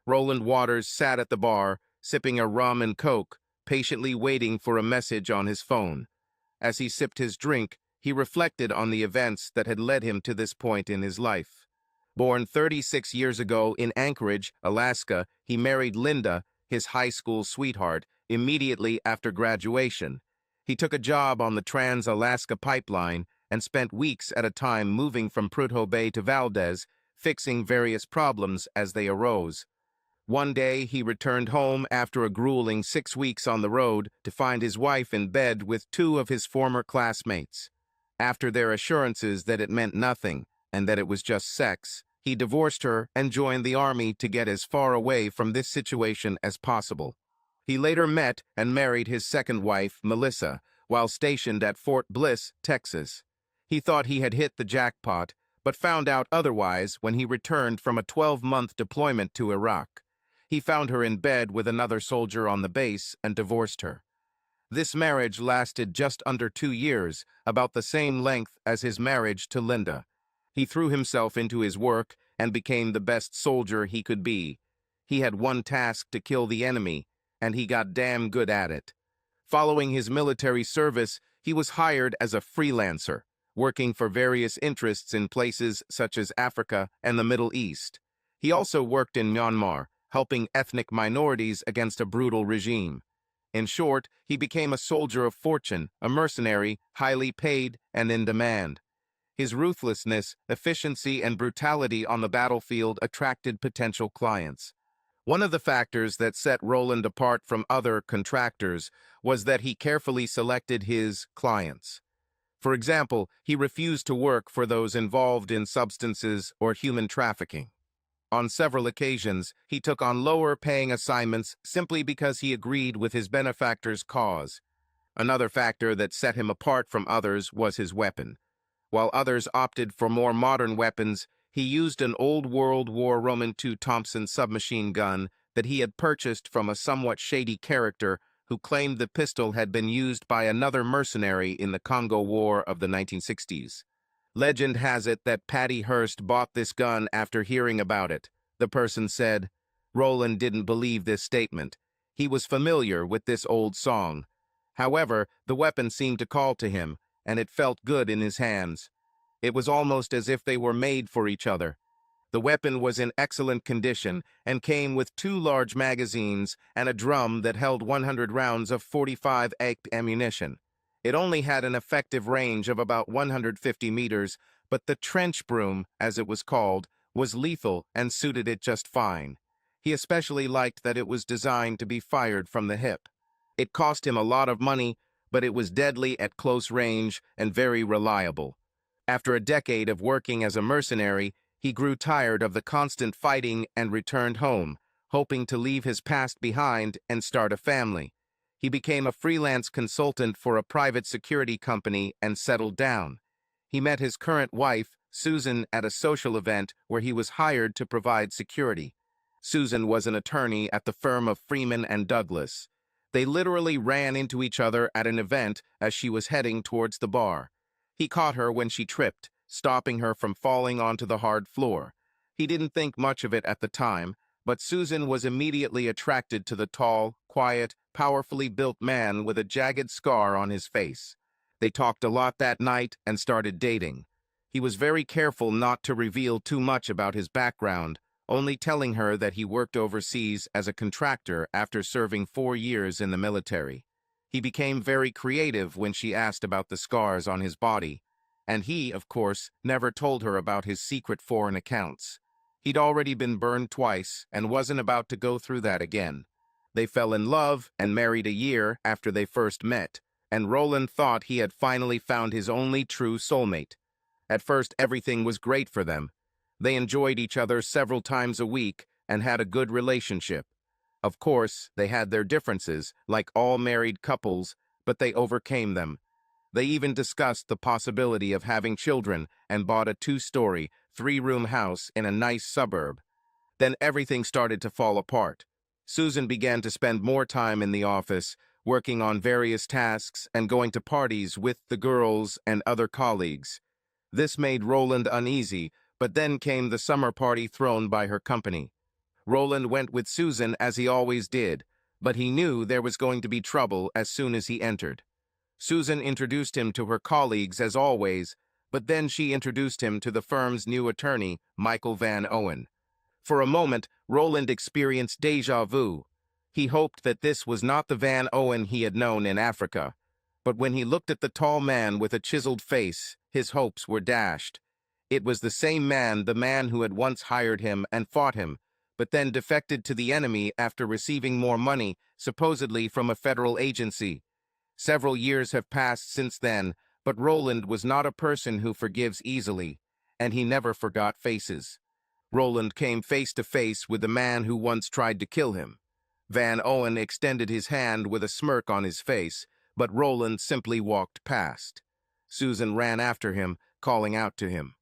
Roland Waters sat at the bar, sipping a rum and coke, patiently waiting for a message on his phone. As he sipped his drink, he reflected on the events that had led him to this point in his life. Born 36 years ago in Anchorage, Alaska, he married Linda, his high school sweetheart, immediately after graduation. He took a job on the Trans-Alaska Pipeline and spent weeks at a time moving from Prudhoe Bay to Valdez, fixing various problems as they arose. One day, he returned home after a grueling 6 weeks on the road to find his wife in bed with two of his former classmates. After their assurances that it meant nothing and that it was just sex, he divorced her and joined the army to get as far away from this situation as possible. He later met and married his second wife, Melissa, while stationed at Fort Bliss, Texas. He thought he had hit the jackpot, but found out otherwise when he returned from a 12-month deployment to Iraq. He found her in bed with another soldier on the base and divorced her. This marriage lasted just under 2 years, about the same length as his marriage to Linda. He threw himself into his work and became the best soldier he could be. He had one task to kill the enemy, and he got damn good at it. Following his military service, he was hired as a freelancer, working for various interests in places such as Africa and the Middle East. He also worked in Myanmar, helping ethnic minorities against a brutal regime. In short, he became a soldier of fortune, a mercenary, highly paid and in demand. His ruthlessness, efficiency, and brutality on the battlefield attracted potential clients. One of the factors that set Roland apart from other contractors was that he carefully selected his clients. For example, he refused to work for those involved in substances or human trafficking. On several occasions, he took on lower-paying assignments simply because he agreed with his benefactor's cause. Another factor that set him apart from others was his weapon. While others opted for more modern weapons, he used an old World War II Thompson submachine gun that he had purchased from a somewhat shady character who claimed the pistol had been used by another mercenary in the Congo War of the 1960s. Legend has it that Patty Hearst bought this gun after hearing about it. The person said, Roland didn't believe this statement. He was familiar with this old song. However, the weapon seemed to call to him, and it felt good in his hands. It was almost as if they were made for each other. The weapon was in excellent condition and came with 2 large magazines and a drum that held 100 rounds of 45 ACP ammunition. It only had an effective range of about 150 meters, but the trench broom, as it was called, was lethal and suited it just fine. He especially liked that it was designed to be fired from the hip. It cost him a lot of money, but it was deadly at close range and very reliable. After a decade of working as a mercenary, he grew tired of the constant fighting and returned home, hoping to leave his past behind and start a family. He became a freelance consultant for a private security company and settled down. He met his current wife, Susan, at a social event where he was hired to provide security. Susan was an attorney at the firm of Freeman and Douglas. They literally ran into each other at an event as she was heading towards the bar. He caught her when she tripped, stopping her from falling onto the hard floor. He didn't think much of it at the time, but Susan was immediately attracted to the tall, quiet, powerfully built man with a jagged scar on his face. They talked a lot that night and started dating. He was very careful not to reveal too much about his background, only telling her that he worked overseas as a contractor after serving 4 years in the military. He became very creative when she asked about the scars on his body, and he, of course, never told her about his secret foreign accounts. He'd already been burned twice and wasn't about to go through that again. They fell in love and married a year after they first met, and Roland thought he had finally found his only true soulmate. At first, everything was great for them. They enjoyed each other several times a week and had a good relationship. Of course, they had their differences, like all married couples, but they overcame them. They even discussed the possibility of having children and bought a 2-story, 3-room house in a nice suburb. Then everything started to fall apart. Susan began to spend more time in the office, working on various tasks and going to parties with the girls and other colleagues. This made Roland uneasy, but then came the summer party thrown by her company. Roland went with Susan as he always did, but he knew there was going to be trouble as soon as he entered. Susan introduced him to her colleagues as always, but then she introduced him to the firm's new attorney, Michael Van Owen. For a moment, Roland experienced déjà vu. He hoped that this was not the Van Owen he had known in Africa. But when he looked at the tall man with a chiseled face, his hopes were dashed. It was the same man, the man who had once hired him and fought him, but then defected to the enemy after receiving more money, supposedly from a federal agency. Several years have passed since then, but Roland was not a person who forgives easily, and he never forgot faces. Roland came face to face with the man who once tried to kill him. Van Owen extended his hand with a smirk on his face, but Roland simply walked past. Susan ran after him, calling out to him.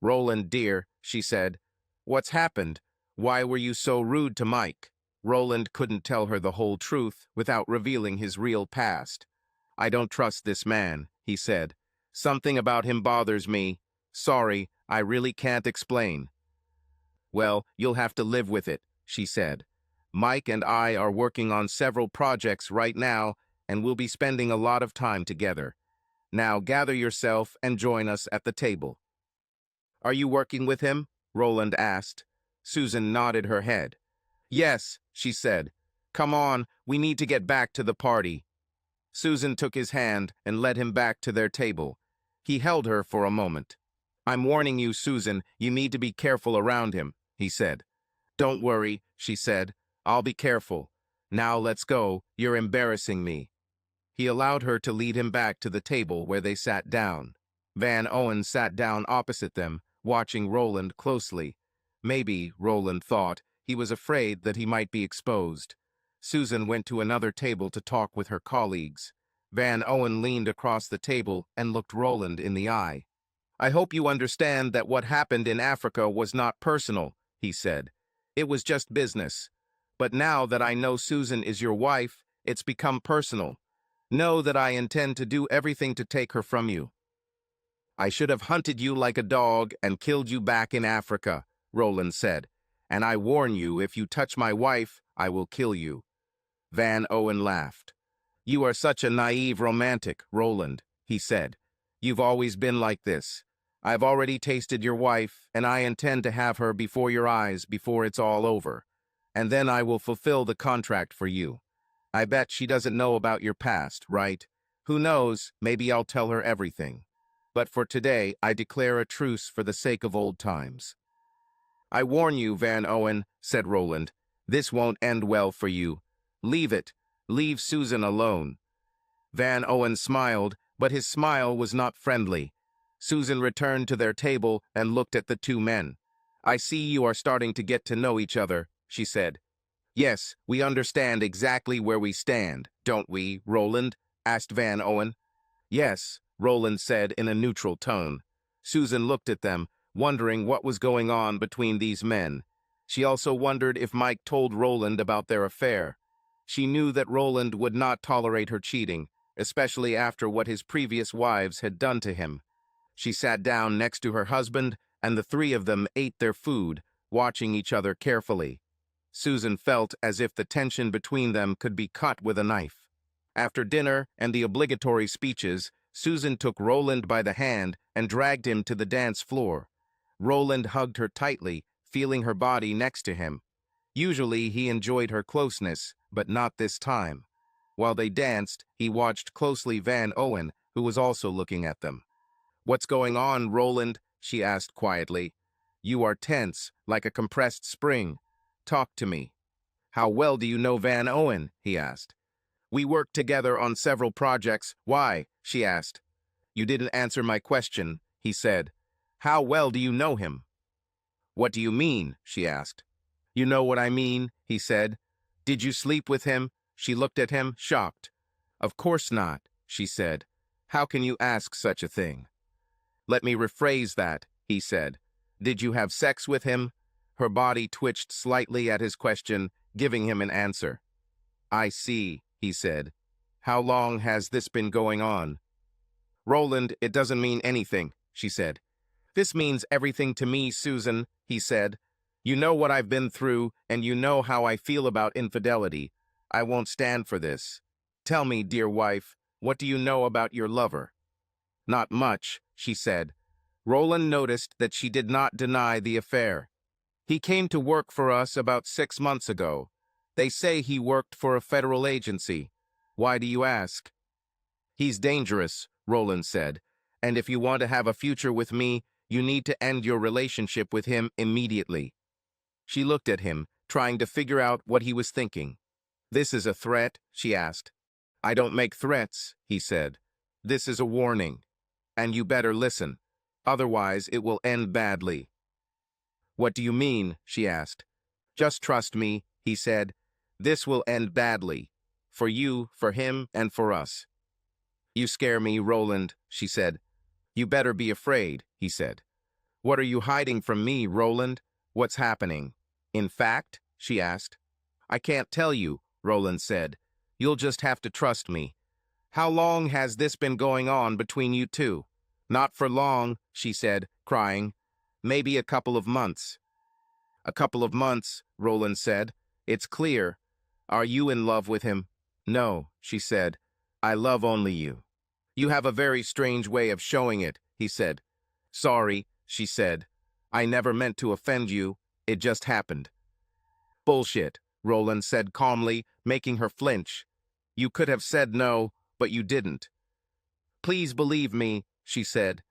"Roland, dear," she said, "what's happened? Why were you so rude to Mike?" Roland couldn't tell her the whole truth without revealing his real past. "I don't trust this man," he said. "Something about him bothers me. Sorry, I really can't explain." "Well, you'll have to live with it," she said. "Mike and I are working on several projects right now, and we'll be spending a lot of time together. Now gather yourself and join us at the table." "Are you working with him?" Roland asked. Susan nodded her head. "Yes," she said. "Come on, we need to get back to the party." Susan took his hand and led him back to their table. He held her for a moment. "I'm warning you, Susan, you need to be careful around him," he said. "Don't worry," she said. "I'll be careful. Now let's go, you're embarrassing me." He allowed her to lead him back to the table where they sat down. Van Owen sat down opposite them, watching Roland closely. Maybe, Roland thought, he was afraid that he might be exposed. Susan went to another table to talk with her colleagues. Van Owen leaned across the table and looked Roland in the eye. "I hope you understand that what happened in Africa was not personal," he said. "It was just business. But now that I know Susan is your wife, it's become personal. Know that I intend to do everything to take her from you." "I should have hunted you like a dog and killed you back in Africa," Roland said. "And I warn you, if you touch my wife, I will kill you." Van Owen laughed. "You are such a naive romantic, Roland," he said. "You've always been like this. I've already tasted your wife, and I intend to have her before your eyes before it's all over. And then I will fulfill the contract for you. I bet she doesn't know about your past, right? Who knows, maybe I'll tell her everything. But for today, I declare a truce for the sake of old times." "I warn you, Van Owen," said Roland. "This won't end well for you. Leave it. Leave Susan alone." Van Owen smiled, but his smile was not friendly. Susan returned to their table and looked at the two men. "I see you are starting to get to know each other," she said. "Yes, we understand exactly where we stand, don't we, Roland?" asked Van Owen. "Yes," Roland said in a neutral tone. Susan looked at them, wondering what was going on between these men. She also wondered if Mike told Roland about their affair. She knew that Roland would not tolerate her cheating, especially after what his previous wives had done to him. She sat down next to her husband, and the three of them ate their food, watching each other carefully. Susan felt as if the tension between them could be cut with a knife. After dinner and the obligatory speeches, Susan took Roland by the hand and dragged him to the dance floor. Roland hugged her tightly, feeling her body next to him. Usually he enjoyed her closeness, but not this time. While they danced, he watched closely Van Owen, who was also looking at them. "What's going on, Roland?" she asked quietly. "You are tense, like a compressed spring. Talk to me." "How well do you know Van Owen?" he asked. "We worked together on several projects." "Why?" she asked. "You didn't answer my question," he said. "How well do you know him?" "What do you mean?" she asked. "You know what I mean," he said. "Did you sleep with him?" She looked at him, shocked. "Of course not," she said. "How can you ask such a thing?" "Let me rephrase that," he said. "Did you have sex with him?" Her body twitched slightly at his question, giving him an answer. "I see," he said. "How long has this been going on?" "Roland, it doesn't mean anything," she said. "This means everything to me, Susan," he said. You know what I've been through, and you know how I feel about infidelity. I won't stand for this. Tell me, dear wife, what do you know about your lover? Not much, she said. Roland noticed that she did not deny the affair. He came to work for us about 6 months ago. They say he worked for a federal agency. Why do you ask? He's dangerous, Roland said, and if you want to have a future with me, you need to end your relationship with him immediately. She looked at him, trying to figure out what he was thinking. This is a threat, she asked. I don't make threats, he said. This is a warning, and you better listen. Otherwise, it will end badly. What do you mean? She asked. Just trust me, he said. This will end badly. For you, for him, and for us. You scare me, Roland, she said. You better be afraid, he said. What are you hiding from me, Roland? What's happening? In fact, she asked. I can't tell you, Roland said. You'll just have to trust me. How long has this been going on between you two? Not for long, she said, crying. Maybe a couple of months. A couple of months, Roland said. It's clear. Are you in love with him? No, she said. I love only you. You have a very strange way of showing it, he said. Sorry, she said. I never meant to offend you. It just happened. Bullshit, Roland said calmly, making her flinch. You could have said no, but you didn't. Please believe me, she said.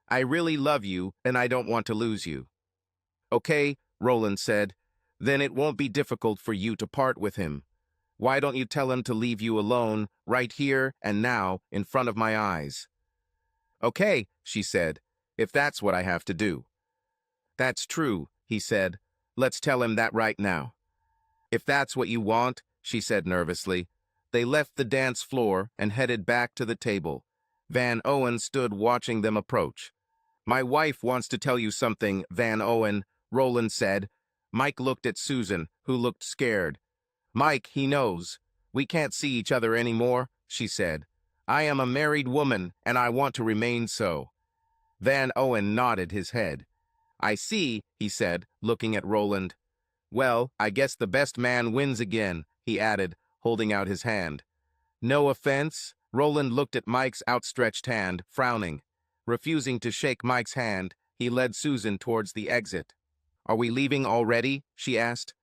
I really love you, and I don't want to lose you. Okay, Roland said. Then it won't be difficult for you to part with him. Why don't you tell him to leave you alone, right here and now, in front of my eyes? Okay, she said, if that's what I have to do. That's true, he said. Let's tell him that right now. If that's what you want, she said nervously. They left the dance floor and headed back to the table. Van Owen stood watching them approach. My wife wants to tell you something, Van Owen, Roland said. Mike looked at Susan, who looked scared. Mike, he knows. We can't see each other anymore, she said. I am a married woman, and I want to remain so. Van Owen nodded his head. I see, he said, looking at Roland. Well, I guess the best man wins again, he added, holding out his hand. No offense, Roland looked at Mike's outstretched hand, frowning. Refusing to shake Mike's hand, he led Susan towards the exit. Are we leaving already? She asked.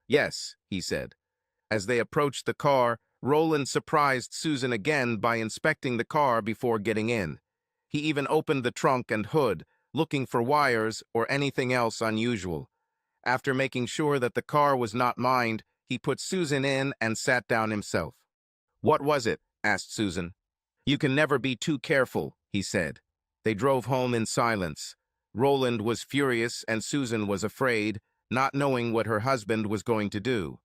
Yes, he said. As they approached the car, Roland surprised Susan again by inspecting the car before getting in. He even opened the trunk and hood, looking for wires or anything else unusual. After making sure that the car was not mined, he put Susan in and sat down himself. What was it? Asked Susan. You can never be too careful, he said. They drove home in silence. Roland was furious and Susan was afraid, not knowing what her husband was going to do.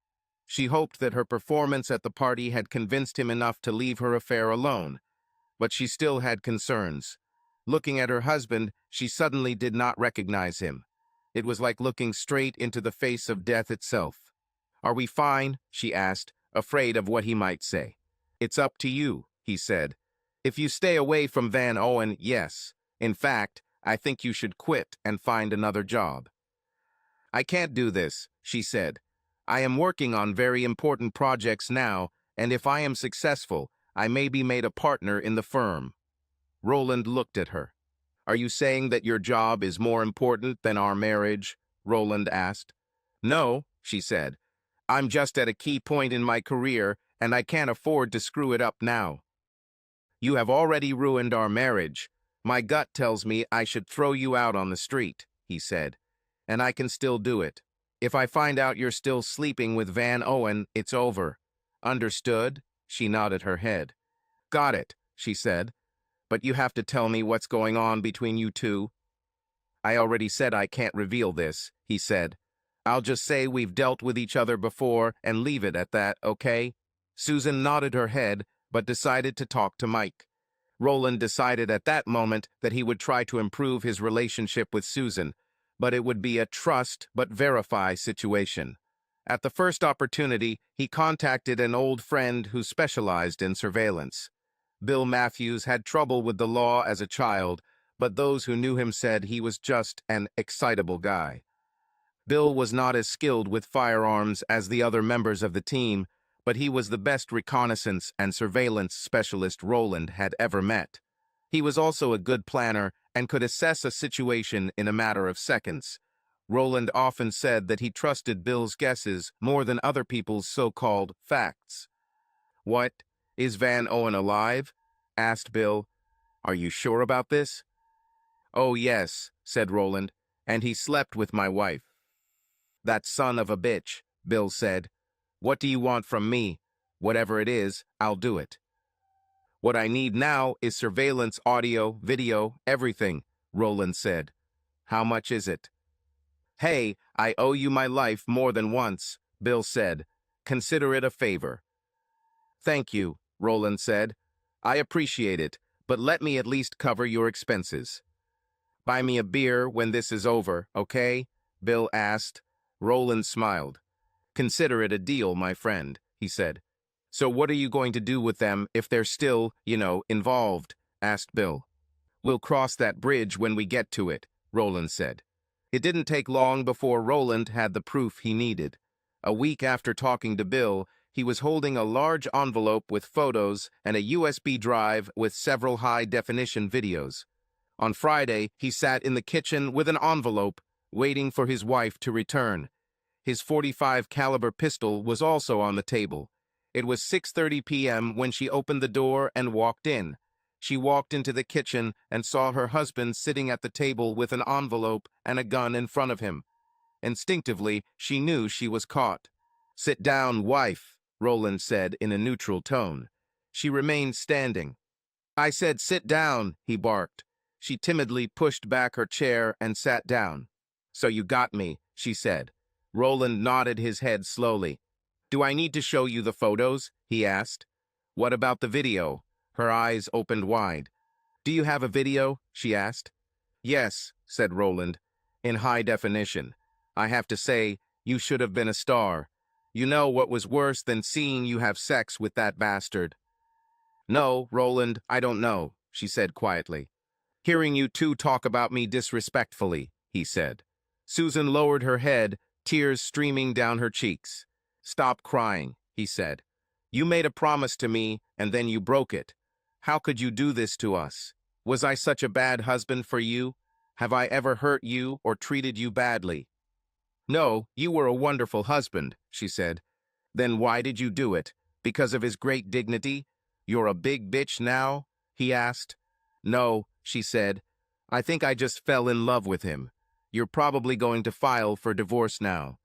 She hoped that her performance at the party had convinced him enough to leave her affair alone, but she still had concerns. Looking at her husband, she suddenly did not recognize him. It was like looking straight into the face of death itself. Are we fine? She asked, afraid of what he might say. It's up to you, he said. If you stay away from Van Owen, yes. In fact, I think you should quit and find another job. I can't do this, she said. I am working on very important projects now, and if I am successful, I may be made a partner in the firm. Roland looked at her. Are you saying that your job is more important than our marriage? Roland asked. No, she said. I'm just at a key point in my career, and I can't afford to screw it up now. You have already ruined our marriage. My gut tells me I should throw you out on the street, he said. And I can still do it. If I find out you're still sleeping with Van Owen, it's over. Understood? She nodded her head. Got it, she said. But you have to tell me what's going on between you two. I already said I can't reveal this, he said. I'll just say we've dealt with each other before and leave it at that, okay? Susan nodded her head, but decided to talk to Mike. Roland decided at that moment that he would try to improve his relationship with Susan, but it would be a trust but verify situation. At the first opportunity, he contacted an old friend who specialized in surveillance. Bill Matthews had trouble with the law as a child, but those who knew him said he was just an excitable guy. Bill was not as skilled with firearms as the other members of the team, but he was the best reconnaissance and surveillance specialist Roland had ever met. He was also a good planner and could assess a situation in a matter of seconds. Roland often said that he trusted Bill's guesses more than other people's so-called facts. "What? Is Van Owen alive?" asked Bill. "Are you sure about this?" "Oh, yes," said Roland, "and he slept with my wife." "That son of a bitch," Bill said. "What do you want from me? Whatever it is, I'll do it." "What I need now is surveillance, audio, video, everything," Roland said. "How much is it?" "Hey, I owe you my life more than once," Bill said. "Consider it a favor." "Thank you," Roland said. "I appreciate it, but let me at least cover your expenses." "Buy me a beer when this is over, okay?" Bill asked. Roland smiled. "Consider it a deal, my friend," he said. "So what are you going to do with them if they're still, involved?" asked Bill. "We'll cross that bridge when we get to it," Roland said. It didn't take long before Roland had the proof he needed. A week after talking to Bill, he was holding a large envelope with photos and a USB drive with several high-definition videos. On Friday, he sat in the kitchen with an envelope, waiting for his wife to return. His .45 caliber pistol was also on the table. It was 6:30 p.m. when she opened the door and walked in. She walked into the kitchen and saw her husband sitting at the table with an envelope and a gun in front of him. Instinctively, she knew she was caught. "Sit down, wife," Roland said in a neutral tone. She remained standing. "I said sit down," he barked. She timidly pushed back her chair and sat down. "So you got me," she said. Roland nodded his head slowly. "Do I need to show you the photos?" he asked. "What about the video?" Her eyes opened wide. "Do you have a video?" she asked. "Yes," said Roland, "in high definition. I have to say, you should have been a star. You know what was worse than seeing you have sex with that bastard?" "No, Roland, I don't know," she said quietly. "Hearing you two talk about me disrespectfully," he said. Susan lowered her head, tears streaming down her cheeks. "Stop crying," he said. "You made a promise to me, and then you broke it. How could you do this to us? Was I such a bad husband for you? Have I ever hurt you or treated you badly?" "No, you were a wonderful husband," she said. "Then why did you do it? Because of his great dignity? You're a big bitch now?" he asked. "No," she said. "I think I just fell in love with him. You're probably going to file for divorce now."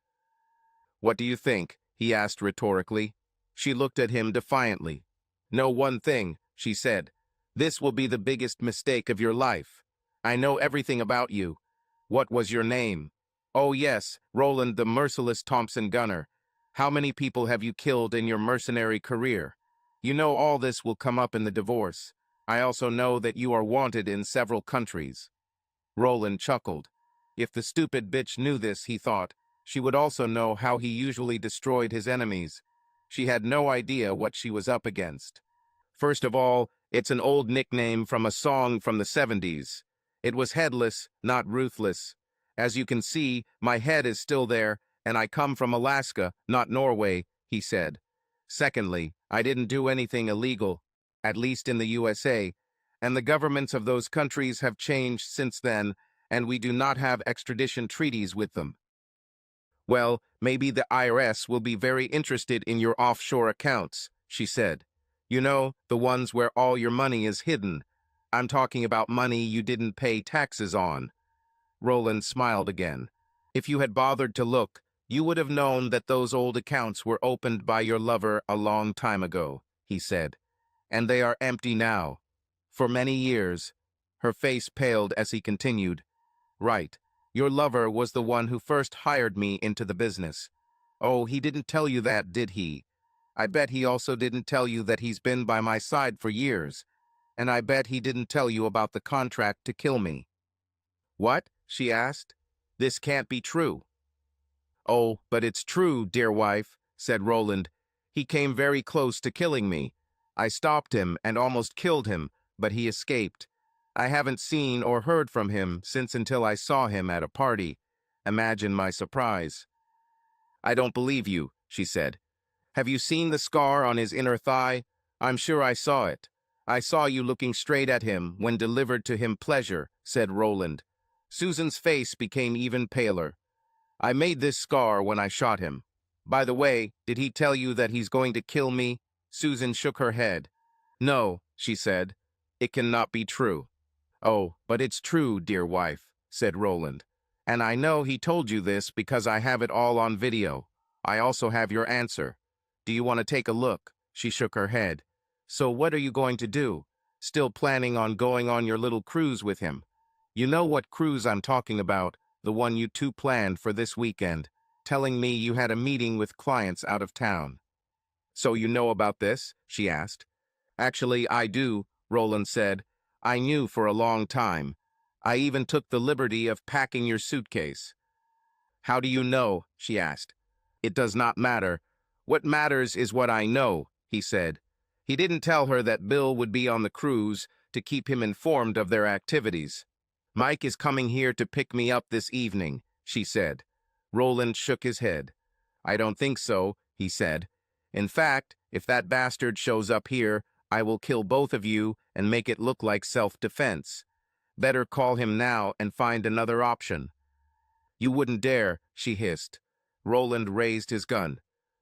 "What do you think?" he asked rhetorically. She looked at him defiantly. "Know one thing," she said. "This will be the biggest mistake of your life. I know everything about you. What was your name?" "Oh yes, Roland the Merciless Thompson Gunner. How many people have you killed in your mercenary career? You know all this will come up in the divorce. I also know that you are wanted in several countries." Roland chuckled. If the stupid bitch knew this, he thought, she would also know how he usually destroyed his enemies. She had no idea what she was up against. First of all, it's an old nickname from a song from the 70s. It was headless, not ruthless. As you can see, my head is still there, and I come from Alaska, not Norway, he said. Secondly, I didn't do anything illegal, at least in the USA, and the governments of those countries have changed since then, and we do not have extradition treaties with them. "Well, maybe the IRS will be very interested in your offshore accounts," she said. "You know, the ones where all your money is hidden. I'm talking about money you didn't pay taxes on." Roland smiled again. "If you had bothered to look, you would have known that those old accounts were opened by your lover a long time ago," he said. "And they are empty now. For many years." Her face paled as he continued. "Right. Your lover was the one who first hired me into the business. Oh, he didn't tell you that, did he? I bet he also didn't tell you that he's been by my side for years. And I bet he didn't tell you about the contract to kill me." "What?" she asked. "This can't be true." "Oh, but it's true, dear wife," said Roland. "He came very close to killing me. I stopped him and almost killed him, but he escaped. I haven't seen or heard from him since until I saw him at a party. Imagine my surprise. "I don't believe you," she said. "Have you seen the scar on his inner thigh? I'm sure I saw it. I saw you looking straight at him when delivered to him pleasure," said Roland. Susan's face became even paler. "I made this scar when I shot him. By the way, did he tell you that he's going to kill me?" Susan shook her head. "No," she said. "It cannot be true." "Oh, but it's true, dear wife," said Roland. "And I know he told you this because I have it all on video. I also have your answer. Do you want to take a look?" She shook her head. "So what are you going to do? Still planning on going on your little cruise with him? You know what cruise I'm talking about, the one you two planned for this weekend, telling me you had a meeting with clients out of town." "So you know about this?" she asked. "Actually, I do," Roland said. "I knew for a long time. I even took the liberty of packing your suitcase." "How do you know?" she asked. "It does not matter. What matters is what I know," he said. He didn't tell her that Bill would be on the cruise to keep him informed of their activities. "Mike is coming here to pick me up this evening," she said. Roland shook his head. "I don't think so," he said. "In fact, if that bastard shows up here, I will kill both of you and make it look like self-defense. Better call him now and find another option." "You wouldn't dare," she hissed. Roland raised his gun.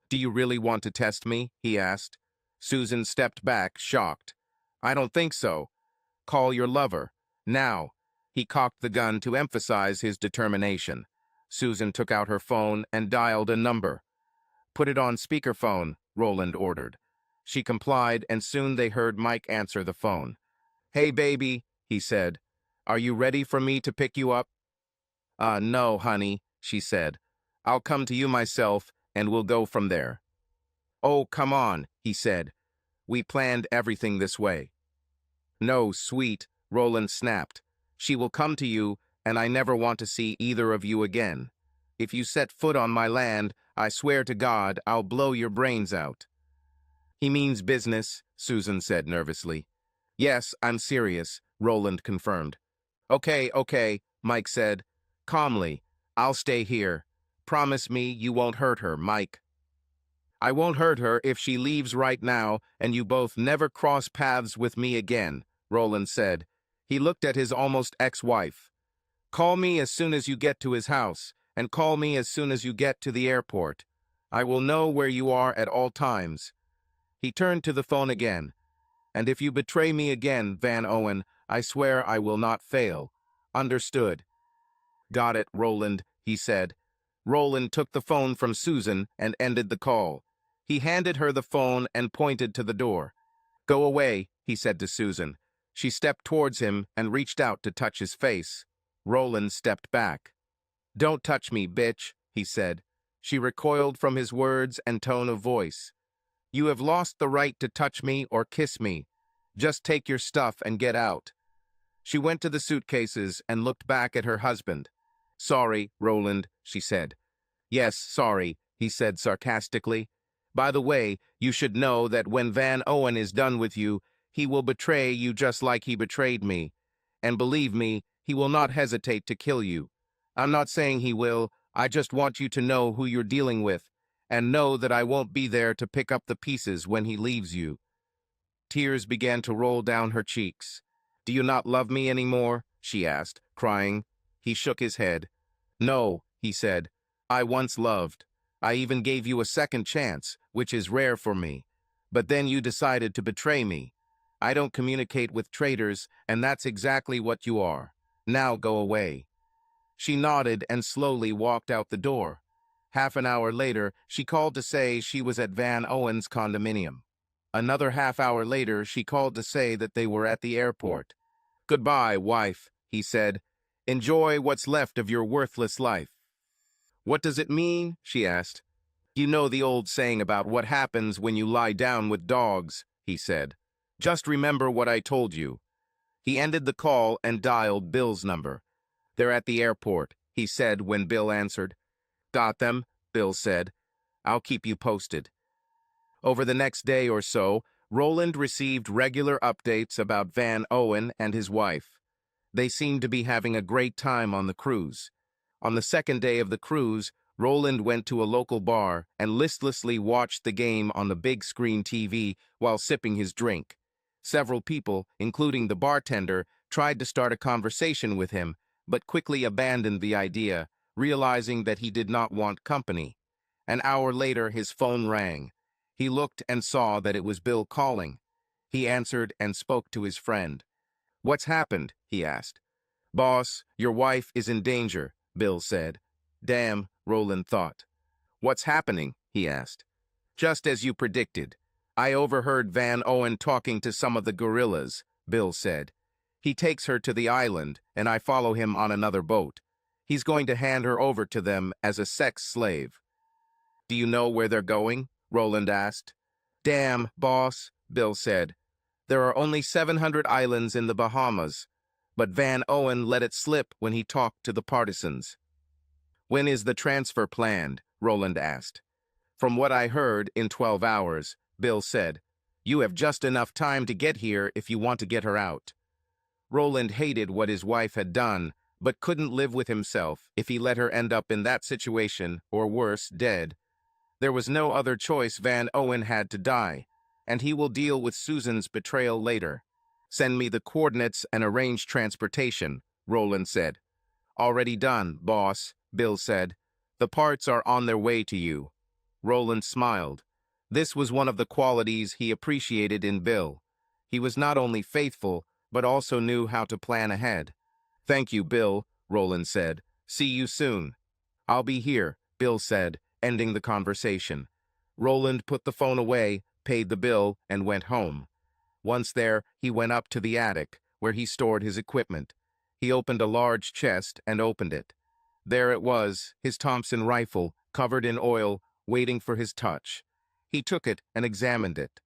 "Do you really want to test me?" he asked. Susan stepped back, shocked. "I don't think so. Call your lover. Now." He cocked the gun to emphasize his determination. Susan took out her phone and dialed a number. "Put it on speakerphone," Roland ordered. She complied, and soon they heard Mike answer the phone. "Hey, baby," he said. "Are you ready for me to pick you up?" No, honey," she said. "I'll come to you myself, and we'll go from there." "Oh, come on," he said. "We planned everything this way." "No, sweet," Roland snapped. "She will come to you, and I never want to see either of you again. If you set foot on my land, I swear to God I'll blow your brains out." "He means business," Susan said nervously. "Yes, I'm serious," Roland confirmed. Okay, Mike said. Calmly, "I'll stay here. Promise me you won't hurt her, Mike." "I won't hurt her if she leaves right now and you both never cross paths with me again," Roland said. He looked at his almost ex-wife. "Call me as soon as you get to his house, and call me as soon as you get to the airport. I will know where you are at all times." He turned to the phone again. "And if you betray me again, Van Owen, I swear I will not fail. Understood?" "Got it, Roland," he said. Roland took the phone from Susan and ended the call. He handed her the phone and pointed to the door. "Go away," he said to Susan. She stepped towards him and reached out to touch his face. Roland stepped back. "Don't touch me, bitch," he said. She recoiled from his words and tone of voice. "You have lost the right to touch me or kiss me. Just take your stuff and get out." She went to the suitcases and looked back at her husband. "Sorry, Roland," she said. "Yes, sorry," he said sarcastically. "By the way, you should know that when Van Owen is done with you, he will betray you just like he betrayed me. And believe me, he will not hesitate to kill you. I'm not saying he will, I just want you to know who you're dealing with, and know that I won't be there to pick up the pieces when he leaves you." Tears began to roll down her cheeks. "Do you not love me anymore?" she asked, crying. He shook his head. "No," he said. "I once loved. I even gave you a second chance, which is rare for me. But then you decided to betray me. I don't communicate with traitors, and that's exactly what you are. Now go away." She nodded and slowly walked out the door. Half an hour later, she called to say she was at Van Owen's condominium. Another half hour later, she called to say that they were at the airport. "Goodbye, wife," he said. "Enjoy what's left of your worthless life." "What does it mean?" she asked. "You know the old saying about what happens when you lie down with dogs," he said. "Just remember what I told you." He ended the call and dialed Bill's number. "They're at the airport," he said when Bill answered. "Got them," Bill said. "I'll keep you posted." Over the next day or so, Roland received regular updates about Van Owen and his wife. They seemed to be having a great time on the cruise. On the second day of the cruise, Roland went to a local bar and listlessly watched the game on the big screen TV while sipping his drink. Several people, including the bartender, tried to start a conversation with him, but quickly abandoned the idea, realizing that he did not want company. An hour later, his phone rang. He looked and saw that it was Bill calling. He answered and spoke to his friend. "What's happened?" he asked. "Boss, your wife is in danger," Bill said. "Damn," Roland thought. "What's happening?" he asked. "Just as you predicted. I overheard Van Owen talking to some of the guerrillas," Bill said. "He takes her to the island, and I follow him on another boat. He's going to hand her over to them as a sex slave." "Do you know where they're going?" Roland asked. "Damn, boss," Bill said. "There are only 700 islands in the Bahamas, but Van Owen let it slip when he talked to the partisans." "When is the transfer planned?" Roland asked. "From what I heard, in 12 hours, Bill said. "You have just enough time to get here if you want to get her out." Roland hated what his wife had done, but couldn't live with himself if he let her end up in that situation, or worse, dead. There was no other choice. Van Owen had to die, and he will deal with Susan's betrayal later. "Send me the coordinates and arrange transportation," Roland said. "Already done, boss," Bill said. "The parts are on their way to you." Roland smiled. This was one of the qualities he appreciated in Bill. He was not only faithful, but also knew how to plan ahead. "Thank you, Bill," Roland said. "See you soon." "I'll be here," Bill said, ending the conversation. Roland put the phone away, paid the bill, and went home. Once there, he went up to the attic, where he stored his equipment. He opened a large chest and opened it. There it was, his Thompson rifle, covered in oil, waiting for his touch. He took it and examined it.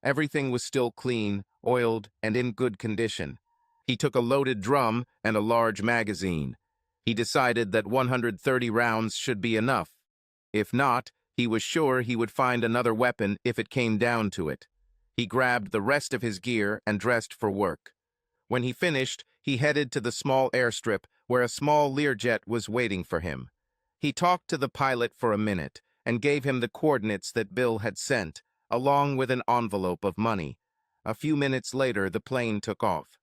Everything was still clean, oiled, and in good condition. He took a loaded drum and a large magazine. He decided that 130 rounds should be enough. If not, he was sure he would find another weapon if it came down to it. He grabbed the rest of his gear and dressed for work. When he finished, he headed to the small airstrip where a small Learjet was waiting for him. He talked to the pilot for a minute and gave him the coordinates that Bill had sent, along with an envelope of money. A few minutes later, the plane took off.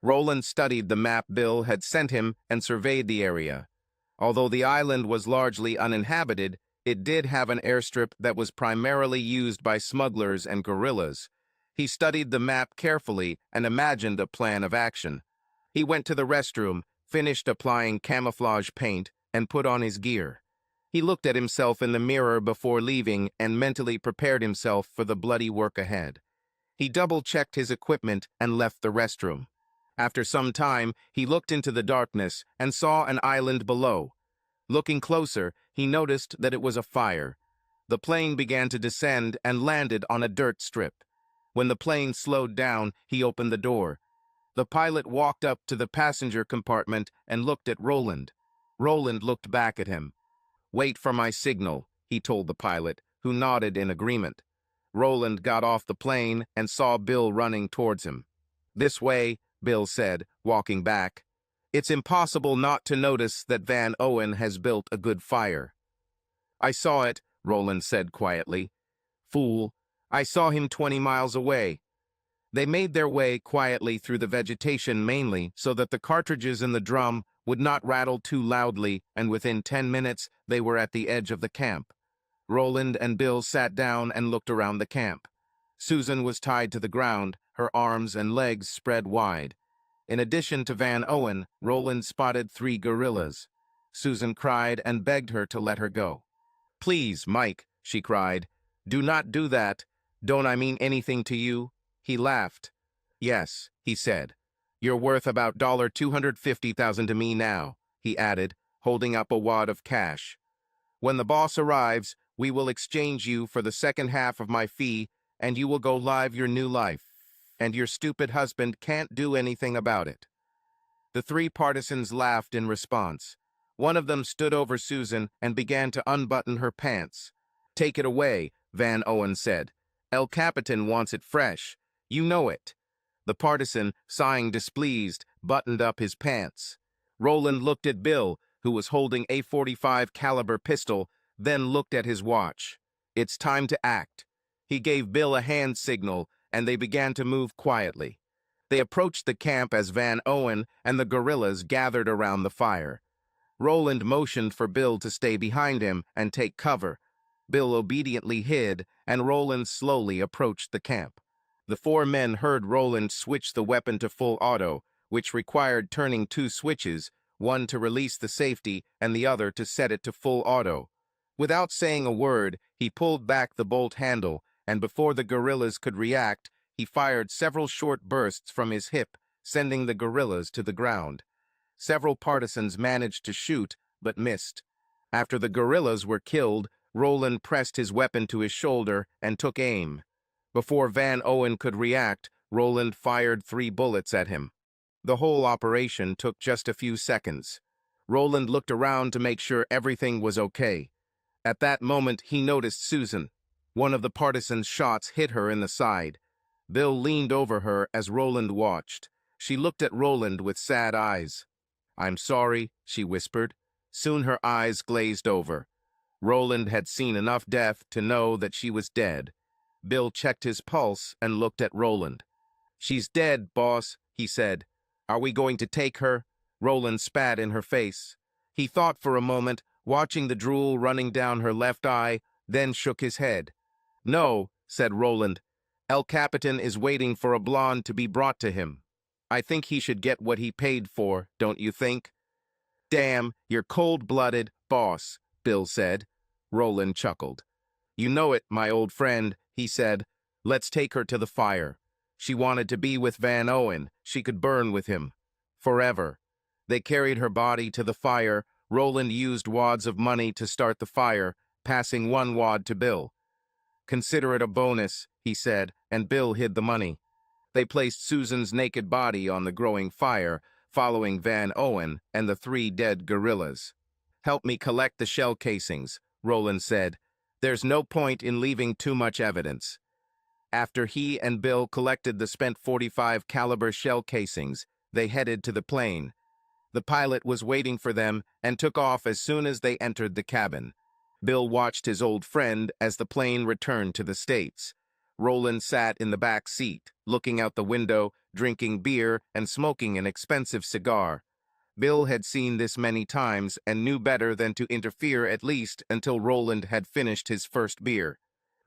Roland studied the map Bill had sent him and surveyed the area. Although the island was largely uninhabited, it did have an airstrip that was primarily used by smugglers and guerrillas. He studied the map carefully and imagined a plan of action. He went to the restroom, finished applying camouflage paint, and put on his gear. He looked at himself in the mirror before leaving and mentally prepared himself for the bloody work ahead. He double-checked his equipment and left the restroom. After some time, he looked into the darkness and saw an island below. Looking closer, he noticed that it was a fire. The plane began to descend and landed on a dirt strip. When the plane slowed down, he opened the door. The pilot walked up to the passenger compartment and looked at Roland. Roland looked back at him. "Wait for my signal," he told the pilot, who nodded in agreement. Roland got off the plane and saw Bill running towards him. "This way," Bill said, walking back. "It's impossible not to notice that Van Owen has built a good fire." "I saw it," Roland said quietly. "Fool, I saw him 20 miles away." They made their way quietly through the vegetation, mainly so that the cartridges in the drum would not rattle too loudly, and within 10 minutes they were at the edge of the camp. Roland and Bill sat down and looked around the camp. Susan was tied to the ground, her arms and legs spread wide. In addition to Van Owen, Roland spotted 3 guerrillas. Susan cried and begged her to let her go. "Please, Mike," she cried. "Do not do that. Don't I mean anything to you?" He laughed. "Yes," he said. "You're worth about $250,000 to me now," he added, holding up a wad of cash. "When the boss arrives, we will exchange you for the second half of my fee, and you will go live your new life. And your stupid husband can't do anything about it." The 3 partisans laughed in response. One of them stood over Susan and began to unbutton her pants. "Take it away," Van Owen said. "El Capitan wants it fresh. You know it." The partisan, sighing displeased, buttoned up his pants. Roland looked at Bill, who was holding a .45 caliber pistol, then looked at his watch. It's time to act. He gave Bill a hand signal, and they began to move quietly. They approached the camp as Van Owen and the guerrillas gathered around the fire. Roland motioned for Bill to stay behind him and take cover. Bill obediently hid, and Roland slowly approached the camp. The four men heard Roland switch the weapon to full auto, which required turning two switches, one to release the safety and the other to set it to full auto. Without saying a word, he pulled back the bolt handle, and before the guerrillas could react, he fired several short bursts from his hip, sending the guerrillas to the ground. Several partisans managed to shoot, but missed. After the guerrillas were killed, Roland pressed his weapon to his shoulder and took aim. Before Van Owen could react, Roland fired 3 bullets at him. The whole operation took just a few seconds. Roland looked around to make sure everything was okay. At that moment, he noticed Susan. One of the partisans' shots hit her in the side. Bill leaned over her as Roland watched. She looked at Roland with sad eyes. "I'm sorry," she whispered. Soon her eyes glazed over. Roland had seen enough death to know that she was dead. Bill checked his pulse and looked at Roland. "She's dead, boss," he said. "Are we going to take her?" Roland spat in her face. He thought for a moment, watching the drool running down her left eye, then shook his head. "No," said Roland. "El Capitan is waiting for a blonde to be brought to him. I think he should get what he paid for, don't you think?" "Damn, you're cold-blooded, boss," Bill said. Roland chuckled. "You know it, my old friend," he said. "Let's take her to the fire. She wanted to be with Van Owen. She could burn with him. Forever." They carried her body to the fire. Roland used wads of money to start the fire, passing 1 wad to Bill. "Consider it a bonus," he said, and Bill hid the money. They placed Susan's naked body on the growing fire, following Van Owen and the 3 dead guerrillas. "Help me collect the shell casings," Roland said. "There's no point in leaving too much evidence." After he and Bill collected the spent .45 caliber shell casings, they headed to the plane. The pilot was waiting for them and took off as soon as they entered the cabin. Bill watched his old friend as the plane returned to the States. Roland sat in the back seat, looking out the window, drinking beer and smoking an expensive cigar. Bill had seen this many times and knew better than to interfere at least until Roland had finished his first beer.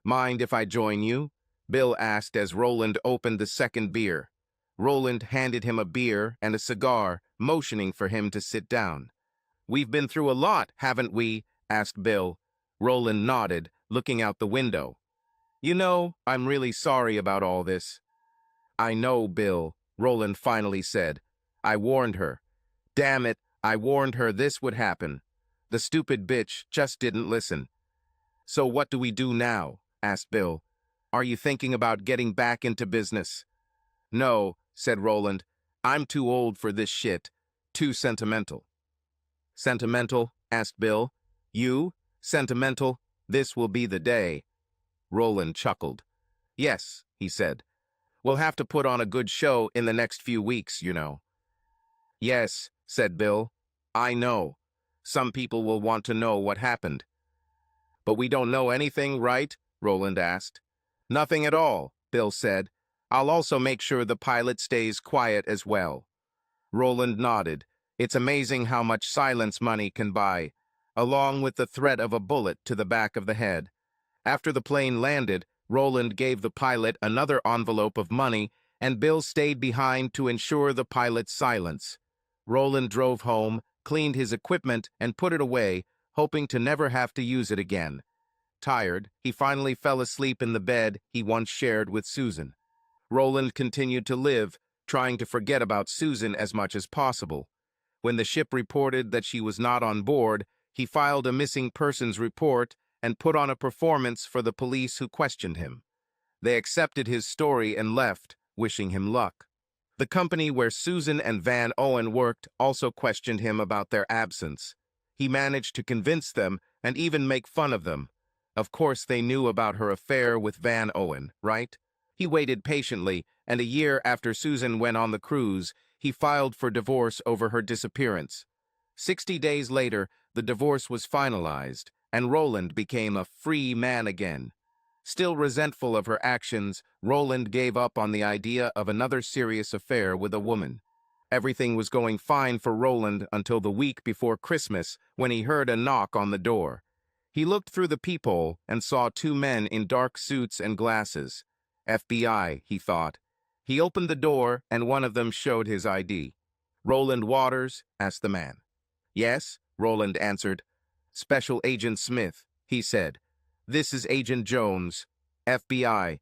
"Mind if I join you?" Bill asked as Roland opened the second beer. Roland handed him a beer and a cigar, motioning for him to sit down. "We've been through a lot, haven't we?" asked Bill. Roland nodded, looking out the window. "You know, I'm really sorry about all this." "I know, Bill," Roland finally said. "I warned her. Damn it, I warned her this would happen. The stupid bitch just didn't listen." "So what do we do now?" asked Bill. "Are you thinking about getting back into business?" "No," said Roland. "I'm too old for this shit. Too sentimental." "Sentimental?" asked Bill. "You? Sentimental? This will be the day." Roland chuckled. "Yes," he said. "We'll have to put on a good show in the next few weeks, you know." "Yes," said Bill. "I know. Some people will want to know what happened." "But we don't know anything, right?" Roland asked. "Nothing at all," Bill said. "I'll also make sure the pilot stays quiet as well." Roland nodded. It's amazing how much silence money can buy, along with the threat of a bullet to the back of the head. After the plane landed, Roland gave the pilot another envelope of money, and Bill stayed behind to ensure the pilot's silence. Roland drove home, cleaned his equipment, and put it away, hoping to never have to use it again. Tired, he finally fell asleep in the bed he once shared with Susan. Roland continued to live, trying to forget about Susan as much as possible. When the ship reported that she was not on board, he filed a missing persons report and put on a performance for the police who questioned him. They accepted his story and left, wishing him luck. The company where Susan and Van Owen worked also questioned him about their absence. He managed to convince them and even make fun of them. Of course, they knew about her affair with Van Owen, right? He waited patiently, and a year after Susan went on the cruise, he filed for divorce over her disappearance. 60 days later, the divorce was finalized, and Roland became a free man again. Still resentful of her actions, Roland gave up on the idea of another serious affair with a woman. Everything was going fine for Roland until the week before Christmas, when he heard a knock on the door. He looked through the peephole and saw two men in dark suits and glasses. FBI, he thought. He opened the door, and one of them showed his ID. "Roland Waters?" asked the man. "Yes," Roland answered. "Special Agent Smith," he said. "This is Agent Jones, FBI.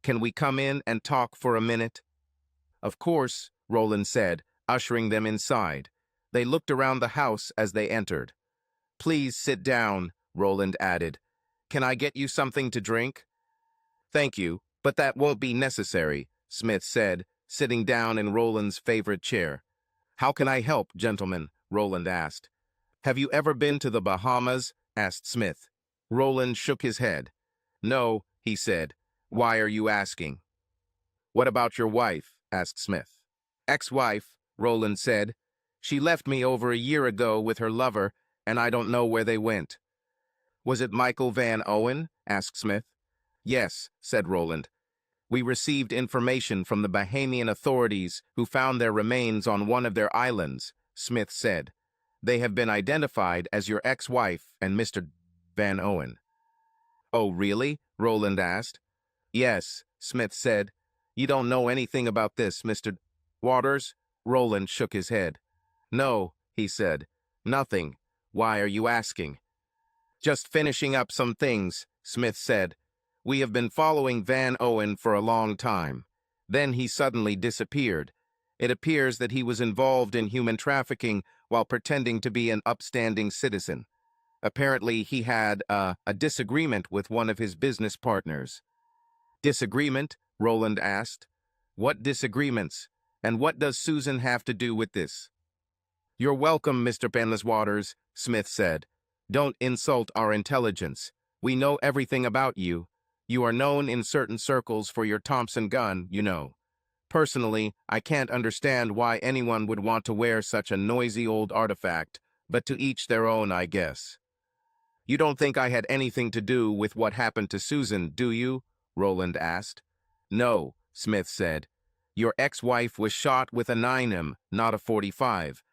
Can we come in and talk for a minute?" "Of course," Roland said, ushering them inside. They looked around the house as they entered. "Please sit down," Roland added. "Can I get you something to drink?" "Thank you, but that won't be necessary," Smith said, sitting down in Roland's favorite chair. "How can I help, gentlemen?" Roland asked. "Have you ever been to the Bahamas?" asked Smith. Roland shook his head. "No," he said. "Why are you asking?" "What about your wife?" asked Smith. "Ex-wife," Roland said. "She left me over a year ago with her lover, and I don't know where they went." "Was it Michael Van Owen?" asked Smith. "Yes," said Roland. "We received information from the Bahamian authorities who found their remains on one of their islands," Smith said. "They have been identified as your ex-wife and Mr. Van Owen." "Oh, really?" Roland asked. "Yes," Smith said. "You don't know anything about this, Mr. Waters?" Roland shook his head. "No," he said. "Nothing. Why are you asking?" "Just finishing up some things," Smith said. "We have been following Van Owen for a long time. Then he suddenly disappeared. It appears that he was involved in human trafficking while pretending to be an upstanding citizen. Apparently, he had a disagreement with one of his business partners." "Disagreement?" Roland asked. "What disagreements? And what does Susan have to do with this?" "You're welcome, Mr. Waters," Smith said. "Don't insult our intelligence. We know everything about you. You are known in certain circles for your Thompson gun, you know. Personally, I can't understand why anyone would want to wear such a noisy old artifact, but to each their own, I guess." "You don't think I had anything to do with what happened to Susan, do you?" Roland asked. "No," Smith said. "Your ex-wife was shot with a 9mm, not a 45.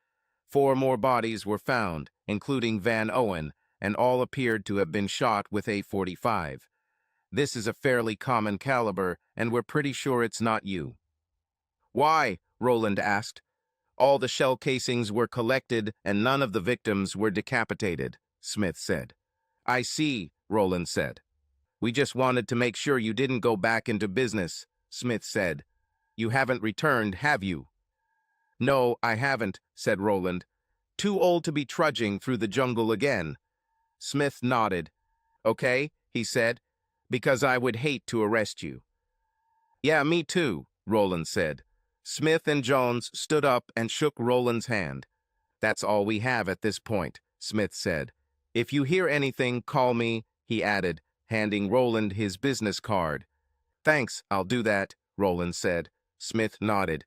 4 more bodies were found, including Van Owen, and all appeared to have been shot with a 45. This is a fairly common caliber, and we're pretty sure it's not you." "Why?" Roland asked. "All the shell casings were collected, and none of the victims were decapitated," Smith said. "I see," Roland said. "We just wanted to make sure you didn't go back into business," Smith said. "You haven't returned, have you?" "No, I haven't," said Roland. "Too old to be trudging through the jungle again." Smith nodded. "Okay," he said, "because I would hate to arrest you." "Yeah, me too," Roland said. Smith and Jones stood up and shook Roland's hand. "That's all we have at this point," Smith said. "If you hear anything, call me," he added, handing Roland his business card. "Thanks, I'll do that," Roland said. Smith nodded.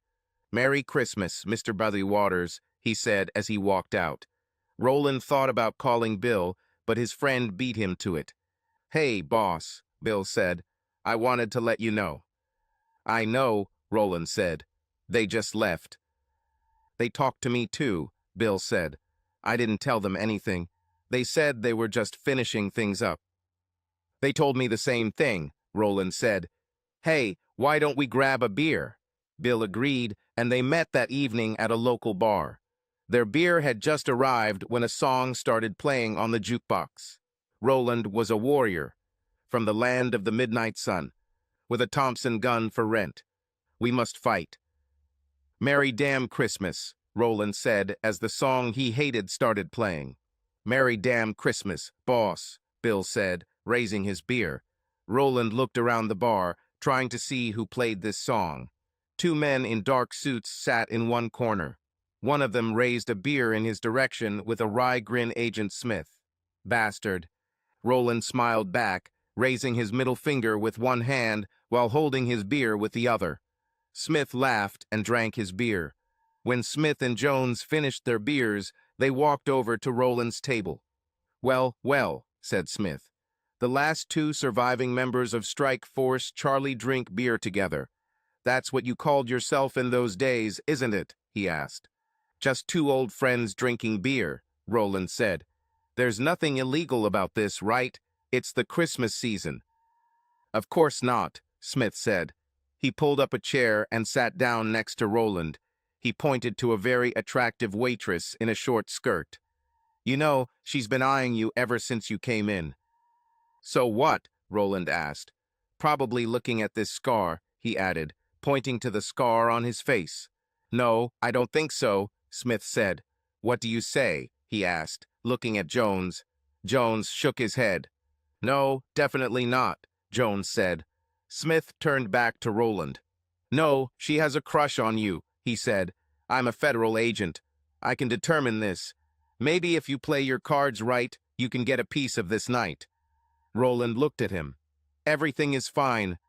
"Merry Christmas, Mr. Waters," he said as he walked out. Roland thought about calling Bill, but his friend beat him to it. "Hey, boss," Bill said. "I wanted to let you know." "I know," Roland said. "They just left." "They talked to me too," Bill said. "I didn't tell them anything. They said they were just finishing things up." "They told me the same thing," Roland said. "Hey, why don't we grab a beer?" Bill agreed, and they met that evening at a local bar. Their beer had just arrived when a song started playing on the jukebox. Roland was a warrior from the land of the midnight sun, with a Thompson gun for rent. "We must fight." "Merry damn Christmas," Roland said as the song he hated started playing. "Merry damn Christmas, boss," Bill said, raising his beer. Roland looked around the bar, trying to see who played this song. 2 men in dark suits sat in one corner. One of them raised a beer in his direction with a wry grin. "Agent Smith." "Bastard." Roland smiled back, raising his middle finger with one hand while holding his beer with the other. Smith laughed and drank his beer. When Smith and Jones finished their beers, They walked over to Roland's table. "Well, well," said Smith. "The last two surviving members of Strike Force Charlie drink beer together. That's what you called yourself in those days, isn't it?" he asked. "Just two old friends drinking beer," Roland said. "There's nothing illegal about this, right? It's the Christmas season." "Of course not," Smith said. He pulled up a chair and sat down next to Roland. He pointed to a very attractive waitress in a short skirt. "You know, she's been eyeing you ever since you came in." "So what?" Roland asked. "Probably looking at this scar," he added, pointing to the scar on his face. "No, I don't think so," Smith said. "What do you say?" he asked, looking at Jones. Jones shook his head. "No, definitely not," Jones said. Smith turned back to Roland. "No, she has a crush on you," he said. "I'm a federal agent. I can determine this. Maybe if you play your cards right, you can get a piece of this night." Roland looked at him. "Everything is fine.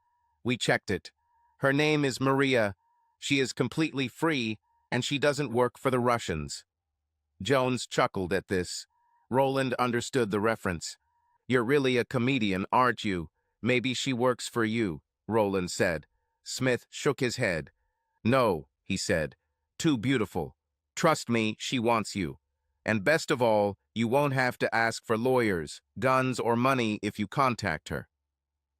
We checked it. Her name is Maria. She is completely free, and she doesn't work for the Russians." Jones chuckled at this. Roland understood the reference. "You're really a comedian, aren't you? Maybe she works for you," Roland said. Smith shook his head. "No," he said. "Too beautiful. Trust me, she wants you. And best of all, you won't have to ask for lawyers, guns, or money if you contact her."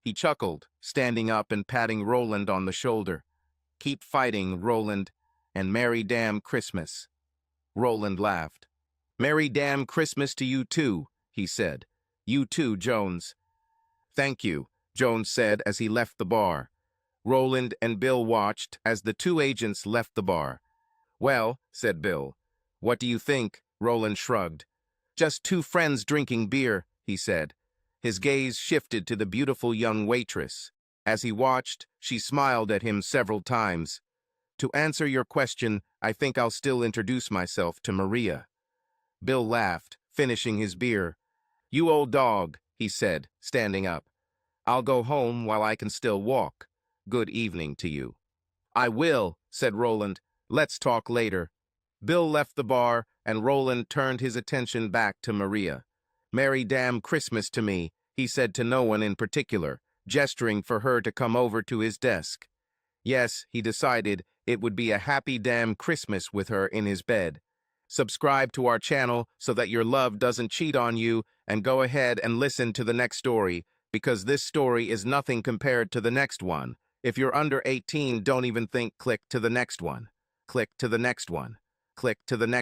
He chuckled, standing up and patting Roland on the shoulder. "Keep fighting, Roland, and Merry damn Christmas." Roland laughed. "Merry damn Christmas to you too," he said. "You too, Jones." "Thank you," Jones said as he left the bar. Roland and Bill watched as the two agents left the bar. "Well," said Bill. "What do you think?" Roland shrugged. "Just two friends drinking beer," he said. His gaze shifted to the beautiful young waitress. As he watched, she smiled at him several times. "To answer your question, I think I'll still introduce myself to Maria." Bill laughed, finishing his beer. "You old dog," he said, standing up. "I'll go home while I can still walk. Good evening to you." "I will," said Roland. "Let's talk later." Bill left the bar, and Roland turned his attention back to Maria. "Merry damn Christmas to me," he said to no one in particular, gesturing for her to come over to his desk. Yes, he decided it would be a happy damn Christmas with her in his bed. Subscribe to our channel so that your love doesn't cheat on you, and go ahead and listen to the next story, because this story is nothing compared to the next one. If you're under 18, don't even think click to the next one. Click to the next one. Click to the next